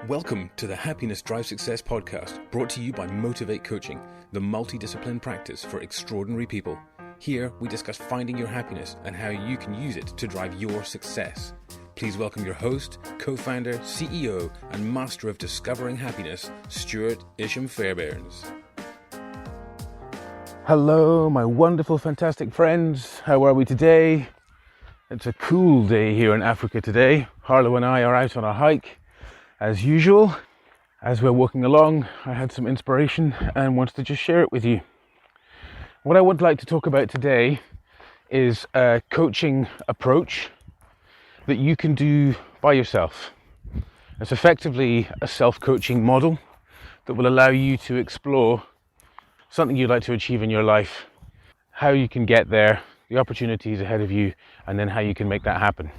Welcome to the Happiness Drive Success podcast, brought to you by Motivate Coaching, the multidiscipline practice for extraordinary people. Here, we discuss finding your happiness and how you can use it to drive your success. Please welcome your host, co-founder, CEO, and master of discovering happiness, Stuart Isham-Fairbairns. Hello, my wonderful, fantastic friends. How are we today? It's a cool day here in Africa today. Harlow and I are out on a hike. As usual, as we're walking along, I had some inspiration and wanted to just share it with you. What I would like to talk about today is a coaching approach that you can do by yourself. It's effectively a self-coaching model that will allow you to explore something you'd like to achieve in your life, how you can get there, the opportunities ahead of you, and then how you can make that happen.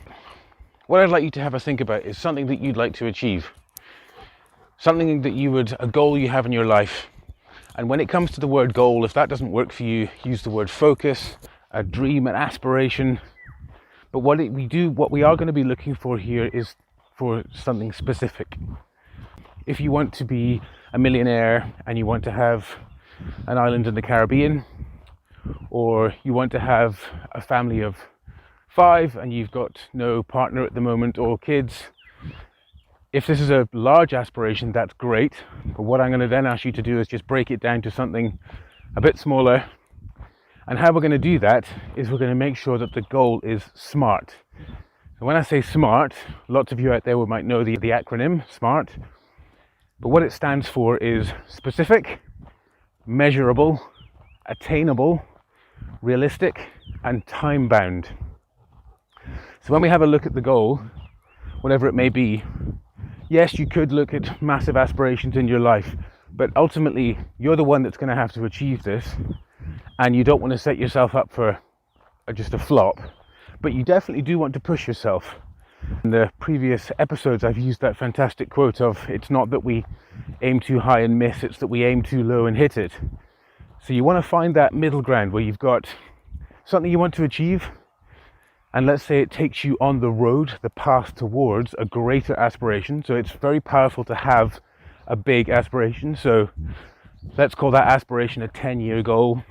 What I'd like you to have a think about is something that you'd like to achieve. Something that a goal you have in your life. And when it comes to the word goal, if that doesn't work for you, use the word focus, a dream, an aspiration. But what we are going to be looking for here is for something specific. If you want to be a millionaire and you want to have an island in the Caribbean, or you want to have a family of 5 and you've got no partner at the moment or kids, if this is a large aspiration, that's great. But what I'm going to then ask you to do is just break it down to something a bit smaller. And how we're going to do that is we're going to make sure that the goal is SMART. So when I say SMART, lots of you out there might know the acronym SMART. But what it stands for is specific, measurable, attainable, realistic, and time-bound. So when we have a look at the goal, whatever it may be, yes, you could look at massive aspirations in your life, but ultimately you're the one that's going to have to achieve this, and you don't want to set yourself up for just a flop, but you definitely do want to push yourself. In the previous episodes, I've used that fantastic quote of, it's not that we aim too high and miss, it's that we aim too low and hit it. So you want to find that middle ground where you've got something you want to achieve, and let's say it takes you on the road, the path towards a greater aspiration. So it's very powerful to have a big aspiration. So let's call that aspiration a 10-year goal.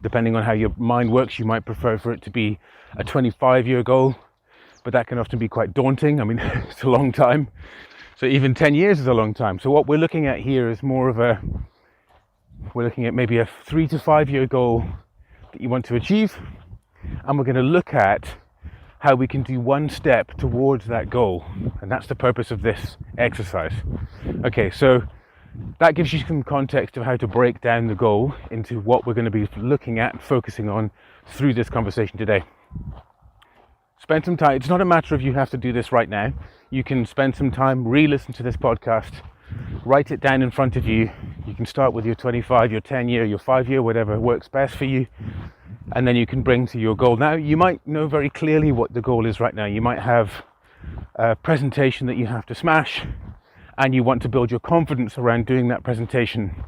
Depending on how your mind works, you might prefer for it to be a 25-year goal, but that can often be quite daunting. I mean, it's a long time. So even 10 years is a long time. So what we're looking at here is we're looking at maybe a 3 to 5 year goal that you want to achieve. And we're going to look at how we can do one step towards that goal. And that's the purpose of this exercise. Okay, so that gives you some context of how to break down the goal into what we're going to be looking at, focusing on through this conversation today. Spend some time. It's not a matter of you have to do this right now. You can spend some time, re-listen to this podcast, write it down in front of you. You can start with your 25, your 10 year, your 5 year, whatever works best for you. And then you can bring to your goal. Now, you might know very clearly what the goal is right now. You might have a presentation that you have to smash, and you want to build your confidence around doing that presentation.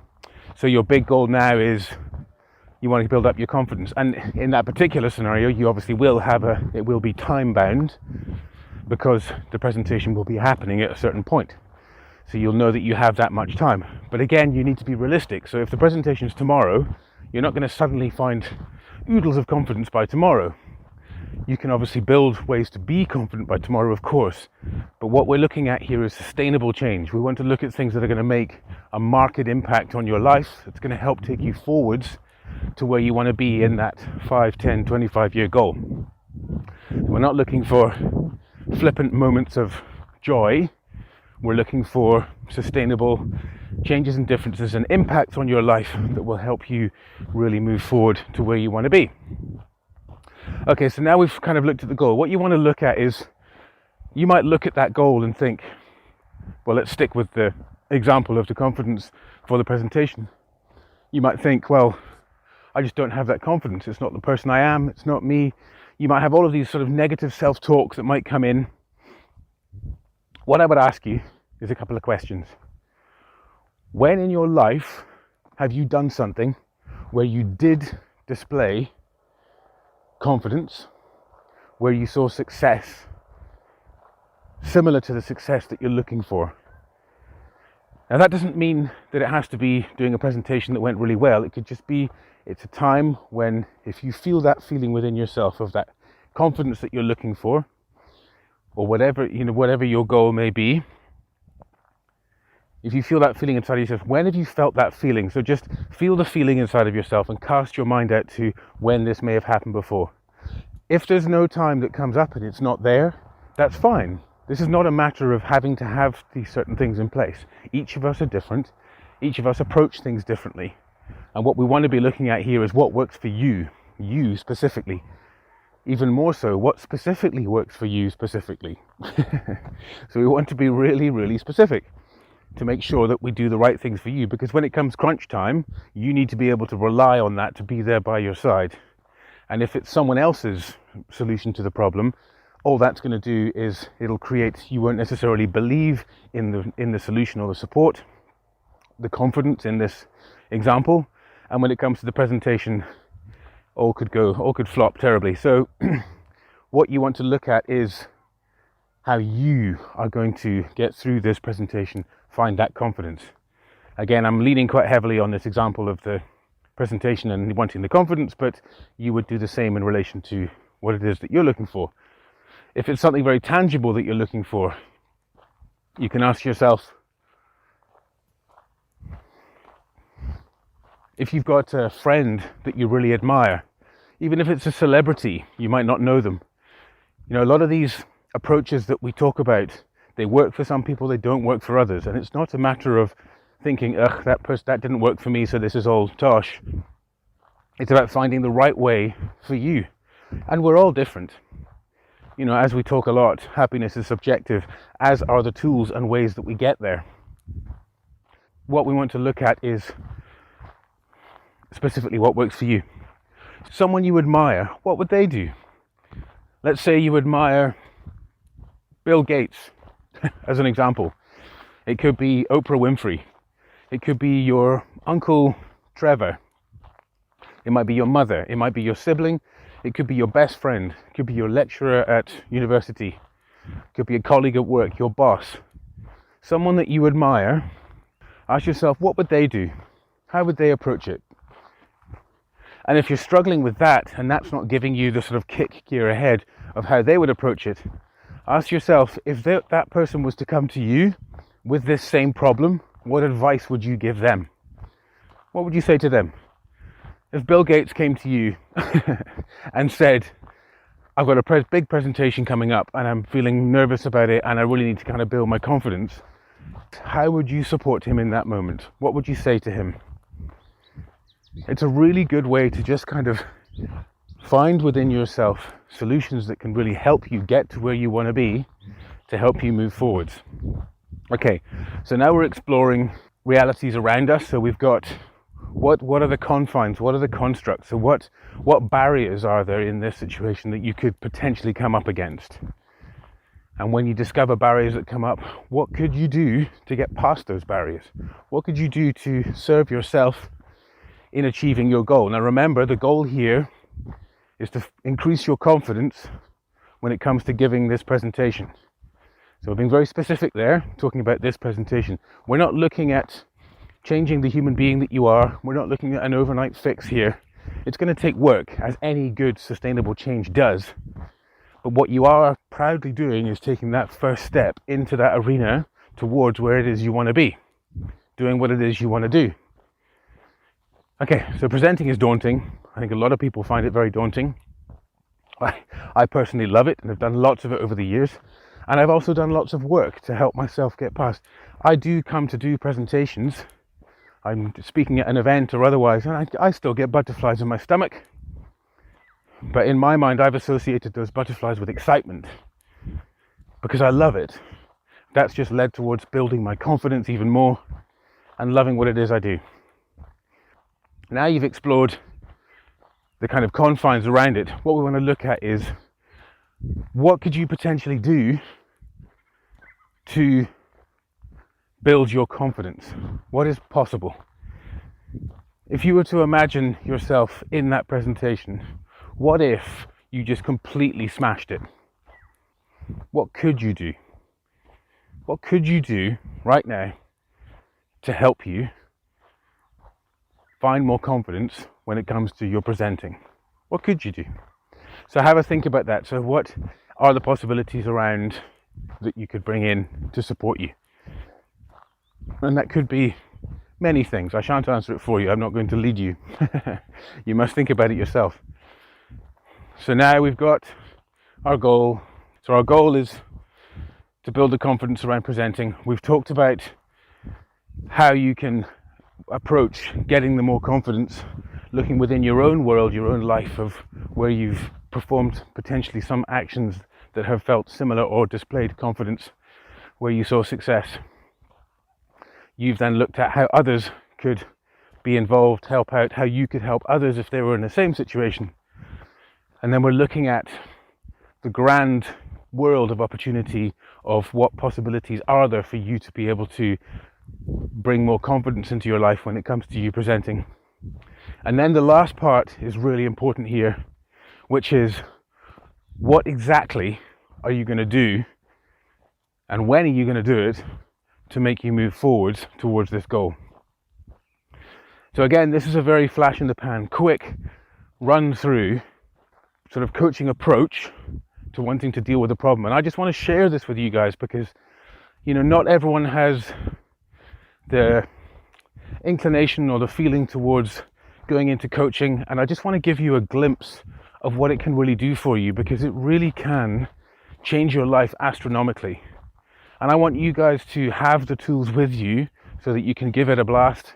So your big goal now is you want to build up your confidence. And in that particular scenario, you obviously will it will be time bound, because the presentation will be happening at a certain point. So you'll know that you have that much time. But again, you need to be realistic. So if the presentation is tomorrow, you're not going to suddenly find oodles of confidence by tomorrow. You can obviously build ways to be confident by tomorrow, of course. But what we're looking at here is sustainable change. We want to look at things that are going to make a marked impact on your life. It's going to help take you forwards to where you want to be in that 5, 10, 25 year goal. We're not looking for flippant moments of joy. We're looking for sustainable changes and differences and impacts on your life that will help you really move forward to where you want to be. Okay, so now we've kind of looked at the goal. What you want to look at is, you might look at that goal and think, well, let's stick with the example of the confidence for the presentation. You might think, well, I just don't have that confidence. It's not the person I am. It's not me. You might have all of these sort of negative self-talks that might come in. What I would ask you is a couple of questions. When in your life have you done something where you did display confidence, where you saw success similar to the success that you're looking for. Now that doesn't mean that it has to be doing a presentation that went really well. It could just be, it's a time when, if you feel that feeling within yourself of that confidence that you're looking for, or whatever your goal may be, if you feel that feeling inside of yourself, when have you felt that feeling? So just feel the feeling inside of yourself and cast your mind out to when this may have happened before. If there's no time that comes up and it's not there, that's fine. This is not a matter of having to have these certain things in place. Each of us are different. Each of us approach things differently. And what we want to be looking at here is what works for you specifically. Even more so, what specifically works for you specifically. So we want to be really, really specific to make sure that we do the right things for you, because when it comes crunch time, you need to be able to rely on that to be there by your side. And if it's someone else's solution to the problem, all that's going to do is it'll create, you won't necessarily believe in the solution or the support, the confidence in this example, and when it comes to the presentation, all could flop terribly. So what you want to look at is how you are going to get through this presentation, find that confidence. Again, I'm leaning quite heavily on this example of the presentation and wanting the confidence, but you would do the same in relation to what it is that you're looking for. If it's something very tangible that you're looking for, you can ask yourself, if you've got a friend that you really admire, even if it's a celebrity, you might not know them. A lot of these approaches that we talk about, they work for some people, they don't work for others. And it's not a matter of thinking, that didn't work for me, so this is all tosh. It's about finding the right way for you. And we're all different. As we talk a lot, happiness is subjective, as are the tools and ways that we get there. What we want to look at is specifically what works for you. Someone you admire, what would they do? Let's say you admire Bill Gates, as an example. It could be Oprah Winfrey. It could be your Uncle Trevor. It might be your mother. It might be your sibling. It could be your best friend. It could be your lecturer at university. It could be a colleague at work, your boss. Someone that you admire. Ask yourself, what would they do? How would they approach it? And if you're struggling with that, and that's not giving you the sort of kick gear ahead of how they would approach it, ask yourself, if that person was to come to you with this same problem, what advice would you give them? What would you say to them? If Bill Gates came to you and said, I've got a big presentation coming up and I'm feeling nervous about it and I really need to kind of build my confidence, how would you support him in that moment? What would you say to him? It's a really good way to just kind of find within yourself solutions that can really help you get to where you want to be, to help you move forwards. Okay, so now we're exploring realities around us. So we've got what are the confines, what are the constructs, so what barriers are there in this situation that you could potentially come up against? And when you discover barriers that come up, what could you do to get past those barriers? What could you do to serve yourself in achieving your goal? Now remember, the goal here is to increase your confidence when it comes to giving this presentation. So we're being very specific there, talking about this presentation. We're not looking at changing the human being that you are. We're not looking at an overnight fix here. It's going to take work, as any good sustainable change does. But what you are proudly doing is taking that first step into that arena towards where it is you want to be, doing what it is you want to do. Okay, so presenting is daunting. I think a lot of people find it very daunting. I personally love it and I've done lots of it over the years. And I've also done lots of work to help myself get past. I do come to do presentations. I'm speaking at an event or otherwise, and I still get butterflies in my stomach. But in my mind, I've associated those butterflies with excitement because I love it. That's just led towards building my confidence even more and loving what it is I do. Now you've explored the kind of confines around it. What we want to look at is, what could you potentially do to build your confidence? What is possible? If you were to imagine yourself in that presentation, what if you just completely smashed it? What could you do? What could you do right now to help you find more confidence when it comes to your presenting? What could you do? So have a think about that. So what are the possibilities around that you could bring in to support you? And that could be many things. I shan't answer it for you. I'm not going to lead you. You must think about it yourself. So now we've got our goal. So our goal is to build the confidence around presenting. We've talked about how you can approach getting the more confidence, looking within your own world, your own life, of where you've performed potentially some actions that have felt similar or displayed confidence, where you saw success. You've then looked at how others could be involved, help out, how you could help others if they were in the same situation. And then we're looking at the grand world of opportunity of what possibilities are there for you to be able to bring more confidence into your life when it comes to you presenting. And then the last part is really important here, which is what exactly are you going to do and when are you going to do it to make you move forwards towards this goal. So again, this is a very flash in the pan, quick run through sort of coaching approach to wanting to deal with the problem. And I just want to share this with you guys because, you know, not everyone has the inclination or the feeling towards going into coaching, and I just want to give you a glimpse of what it can really do for you, because it really can change your life astronomically. And I want you guys to have the tools with you so that you can give it a blast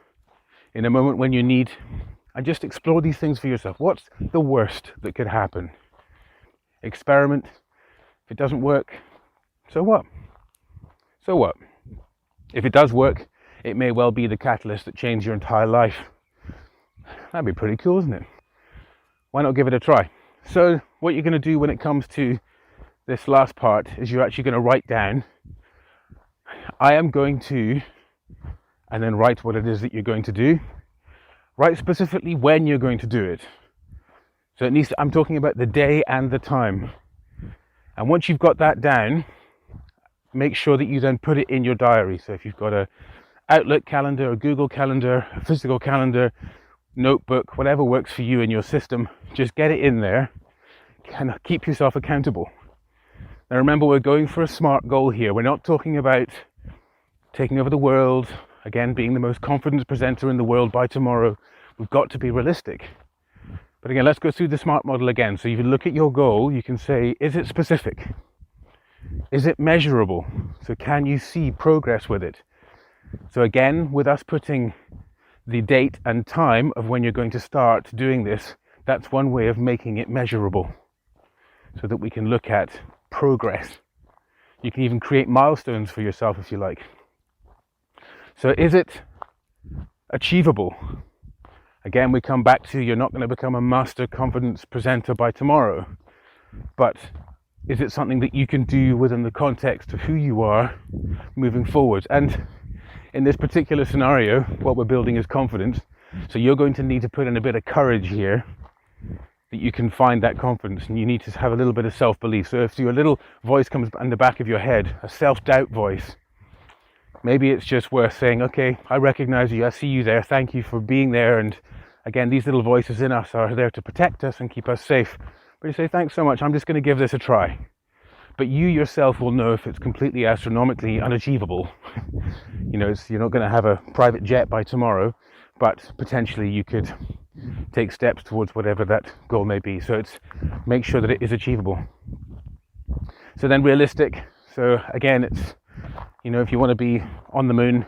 in a moment when you need, and just explore these things for yourself. What's the worst that could happen? Experiment. If it doesn't work, so what? So what? If it does work, it may well be the catalyst that changes your entire life. That'd be pretty cool, isn't it? Why not give it a try? So what you're going to do when it comes to this last part is you're actually going to write down, I am going to, and then write what it is that you're going to do. Write specifically when you're going to do it. So it needs to, I'm talking about the day and the time. And once you've got that down, make sure that you then put it in your diary. So if you've got a Outlook calendar, a Google calendar, a physical calendar, notebook, whatever works for you in your system, just get it in there and keep yourself accountable. Now remember, we're going for a SMART goal here. We're not talking about taking over the world, again, being the most confident presenter in the world by tomorrow. We've got to be realistic. But again, let's go through the SMART model again. So if you look at your goal, you can say, is it specific? Is it measurable? So can you see progress with it? So again, with us putting the date and time of when you're going to start doing this, that's one way of making it measurable so that we can look at progress. You can even create milestones for yourself if you like. So is it achievable? Again, we come back to, you're not going to become a master confidence presenter by tomorrow, but is it something that you can do within the context of who you are moving forward? And in this particular scenario, what we're building is confidence. So you're going to need to put in a bit of courage here that you can find that confidence, and you need to have a little bit of self-belief. So if your little voice comes in the back of your head, a self-doubt voice, maybe it's just worth saying, okay, I recognize you, I see you there, thank you for being there. And again, these little voices in us are there to protect us and keep us safe. But you say, thanks so much, I'm just going to give this a try. But you yourself will know if it's completely astronomically unachievable. You know, you're not going to have a private jet by tomorrow, but potentially you could take steps towards whatever that goal may be. So it's make sure that it is achievable. So then realistic. So again, it's, you know, if you want to be on the moon,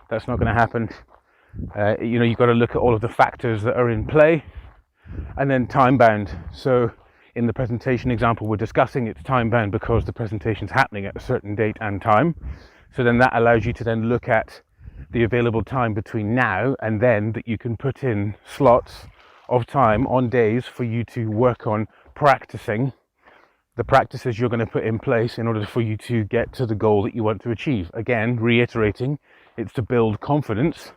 that's not going to happen. You know, you've got to look at all of the factors that are in play, and then time bound. So in the presentation example we're discussing, it's time bound because the presentation's happening at a certain date and time. So then that allows you to then look at the available time between now and then, that you can put in slots of time on days for you to work on practicing the practices you're going to put in place in order for you to get to the goal that you want to achieve. Again, reiterating, it's to build confidence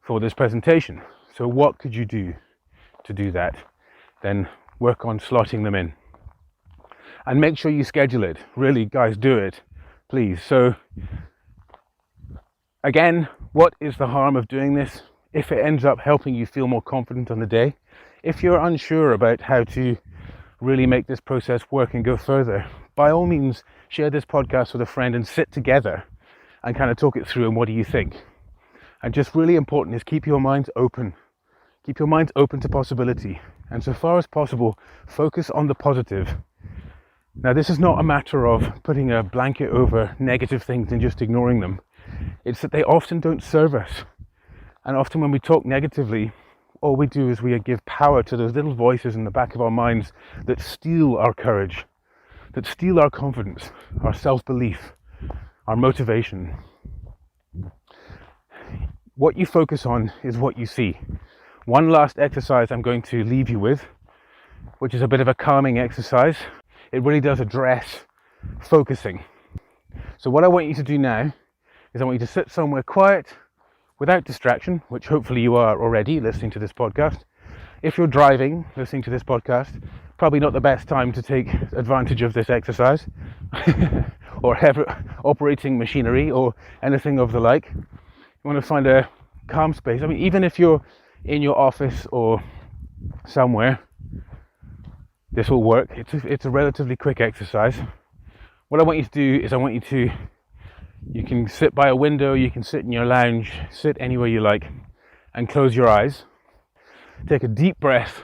for this presentation. So what could you do to do that? Then work on slotting them in. And make sure you schedule it. Really, guys, do it. please. So again, what is the harm of doing this? If it ends up helping you feel more confident on the day, if you're unsure about how to really make this process work and go further, by all means, share this podcast with a friend and sit together and kind of talk it through and what do you think? And just really important is keep your minds open. Keep your minds open to possibility. And so far as possible, focus on the positive. Now, this is not a matter of putting a blanket over negative things and just ignoring them. It's that they often don't serve us. And often when we talk negatively, all we do is we give power to those little voices in the back of our minds that steal our courage, that steal our confidence, our self-belief, our motivation. What you focus on is what you see. One last exercise I'm going to leave you with, which is a bit of a calming exercise. It really does address focusing. So what I want you to do now is I want you to sit somewhere quiet without distraction, which hopefully you are already listening to this podcast. If you're driving, listening to this podcast, probably not the best time to take advantage of this exercise or operating machinery or anything of the like. You want to find a calm space. I mean, even if you're in your office or somewhere, this will work. It's a relatively quick exercise. What I want you to do is you can sit by a window, you can sit in your lounge, sit anywhere you like, and close your eyes. Take a deep breath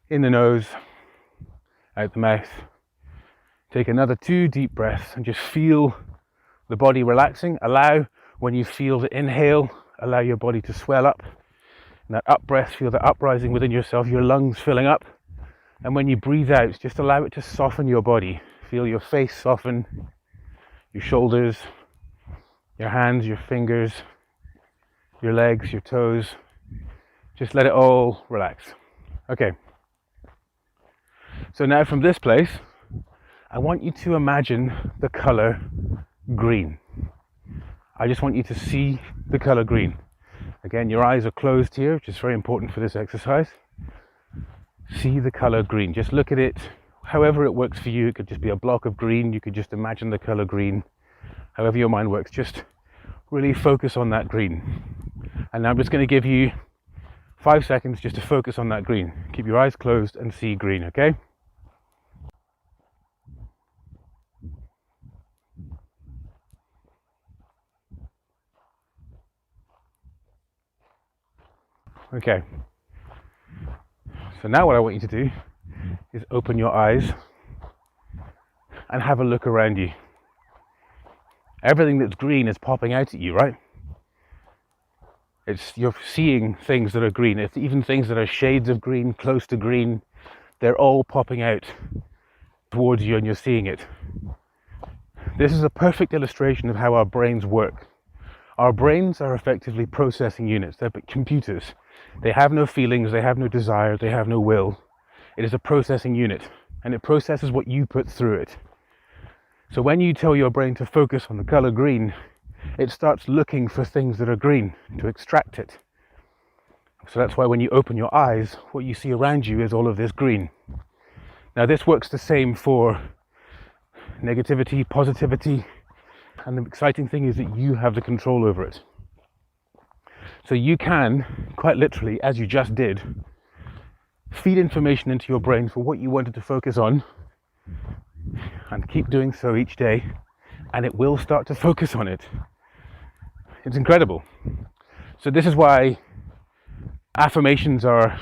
in the nose, out the mouth. Take another 2 deep breaths and just feel the body relaxing. Allow, when you feel the inhale, allow your body to swell up. And that up breath, feel the uprising within yourself, your lungs filling up. And when you breathe out, just allow it to soften your body. Feel your face soften, your shoulders, your hands, your fingers, your legs, your toes. Just let it all relax. Okay. So now from this place, I want you to imagine the color green. I just want you to see the color green. Again, your eyes are closed here, which is very important for this exercise. See the color green. Just look at it however it works for you. It could just be a block of green. You could just imagine the color green. However your mind works, just really focus on that green. And now I'm just going to give you 5 seconds just to focus on that green. Keep your eyes closed and see green, okay? Okay. So now what I want you to do is open your eyes and have a look around you. Everything that's green is popping out at you, right? You're seeing things that are green. It's even things that are shades of green, close to green. They're all popping out towards you and you're seeing it. This is a perfect illustration of how our brains work. Our brains are effectively processing units. They're computers. They have no feelings, they have no desire, they have no will. It is a processing unit, and it processes what you put through it. So when you tell your brain to focus on the color green, it starts looking for things that are green to extract it. So that's why when you open your eyes, what you see around you is all of this green. Now this works the same for negativity, positivity, and the exciting thing is that you have the control over it. So you can, quite literally, as you just did, feed information into your brain for what you wanted to focus on, and keep doing so each day, and it will start to focus on it. It's incredible. So this is why affirmations are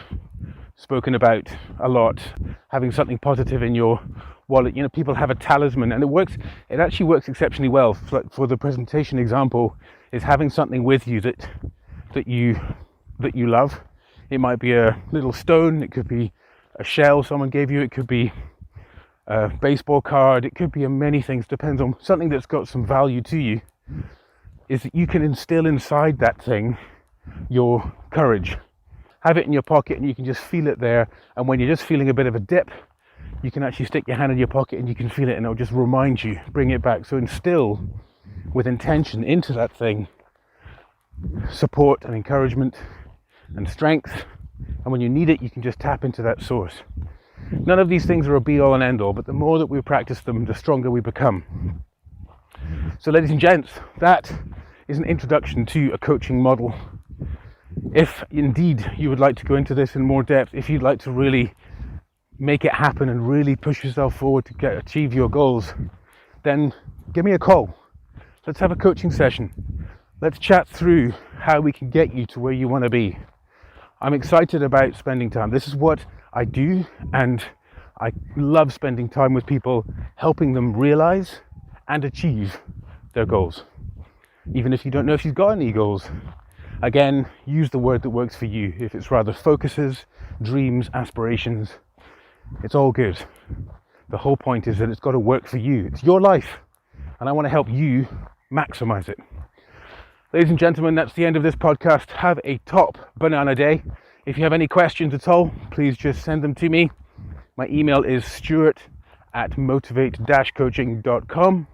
spoken about a lot, having something positive in your wallet. You know, people have a talisman, and it actually works exceptionally well. For the presentation example, is having something with you that you love. It might be a little stone, it could be a shell someone gave you, it could be a baseball card, it could be many things, depends on something that's got some value to you, is that you can instill inside that thing your courage. Have it in your pocket and you can just feel it there, and when you're just feeling a bit of a dip, you can actually stick your hand in your pocket and you can feel it, and it'll just remind you, bring it back. So instill with intention into that thing support and encouragement and strength, and when you need it you can just tap into that source. None of these things are a be all and end all, but the more that we practice them, the stronger we become. So ladies and gents, that is an introduction to a coaching model. If indeed you would like to go into this in more depth, if you'd like to really make it happen and really push yourself forward to achieve your goals, then give me a call. Let's have a coaching session. Let's chat through how we can get you to where you want to be. I'm excited about spending time. This is what I do, and I love spending time with people, helping them realize and achieve their goals. Even if you don't know if you've got any goals, again, use the word that works for you. If it's rather focuses, dreams, aspirations, it's all good. The whole point is that it's got to work for you. It's your life, and I want to help you maximize it. Ladies and gentlemen, that's the end of this podcast. Have a top banana day. If you have any questions at all, please just send them to me. My email is stuart@motivate-coaching.com.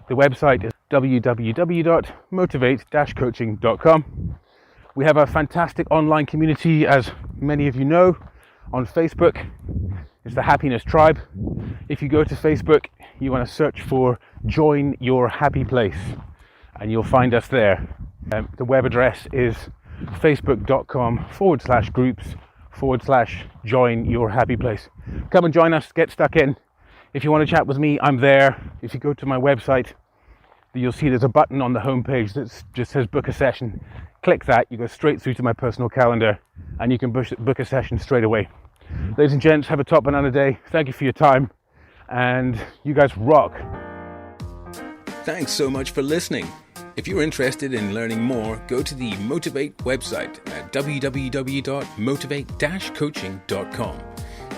The website is www.motivate-coaching.com. We have a fantastic online community, as many of you know, on Facebook. It's the Happiness Tribe. If you go to Facebook, you want to search for Join Your Happy Place, and you'll find us there. The web address is facebook.com/groups/join your happy place. Come and join us, get stuck in. If you want to chat with me, I'm there. If you go to my website, you'll see there's a button on the homepage that just says book a session. Click that, you go straight through to my personal calendar, and you can book a session straight away. Ladies and gents, have a top banana day. Thank you for your time, and you guys rock. Thanks so much for listening. If you're interested in learning more, go to the Motivate website at www.motivate-coaching.com.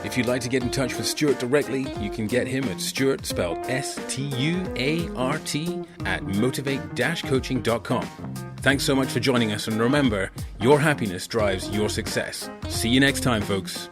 If you'd like to get in touch with Stuart directly, you can get him at Stuart, spelled STUART, at motivate-coaching.com. Thanks so much for joining us, and remember, your happiness drives your success. See you next time, folks.